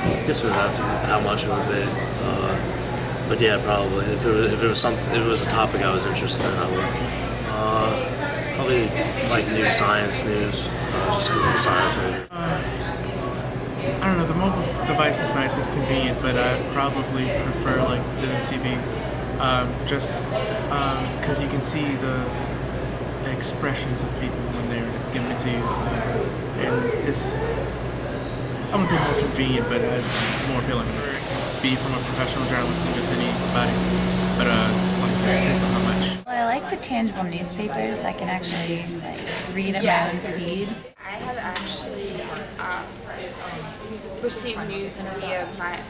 I guess it would have to how much it would be. But yeah, probably. If it was something, if it was a topic I was interested in, I would. Probably like new science news, just because I'm a science major. I don't know, the mobile device is nice, it's convenient, but I probably prefer like the TV, just because you can see the expressions of people when they're giving it to you, and it's, I wouldn't say more convenient, but it's more appealing. Be from a professional journalist than just anybody, but like I said, it depends on how much. Well, I like the tangible newspapers. I can actually read at my own speed. I have actually received news via my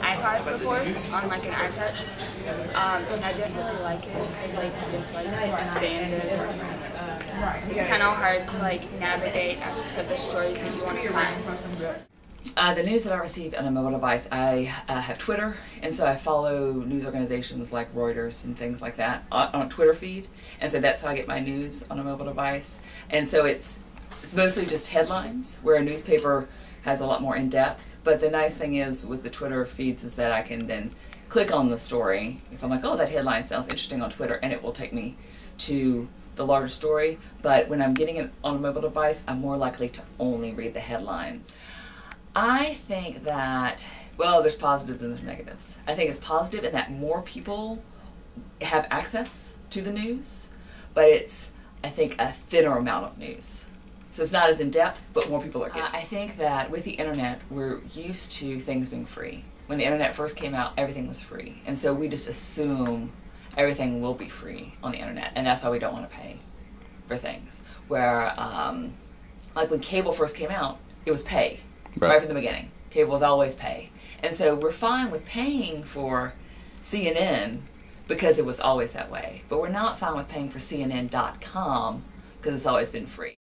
iPod before on like an iTouch, and I didn't really like it because it's like expanded and it's kind of hard to like navigate as to the stories that you want to find. The news that I receive on a mobile device, I have Twitter, and so I follow news organizations like Reuters and things like that on a Twitter feed, and so that's how I get my news on a mobile device. And so it's mostly just headlines, where a newspaper has a lot more in-depth. But the nice thing is with the Twitter feeds is that I can then click on the story. If I'm like, oh, that headline sounds interesting on Twitter, and it will take me to the larger story. But when I'm getting it on a mobile device, I'm more likely to only read the headlines. I think that, well, there's positives and there's negatives. I think it's positive in that more people have access to the news, but it's, I think, a thinner amount of news. So it's not as in-depth, but more people are getting it. I think that with the internet, we're used to things being free. When the internet first came out, everything was free. And so we just assume everything will be free on the internet, and that's why we don't want to pay for things. Where, like when cable first came out, it was pay. Right from the beginning. Cable was always pay. And so we're fine with paying for CNN because it was always that way. But we're not fine with paying for CNN.com because it's always been free.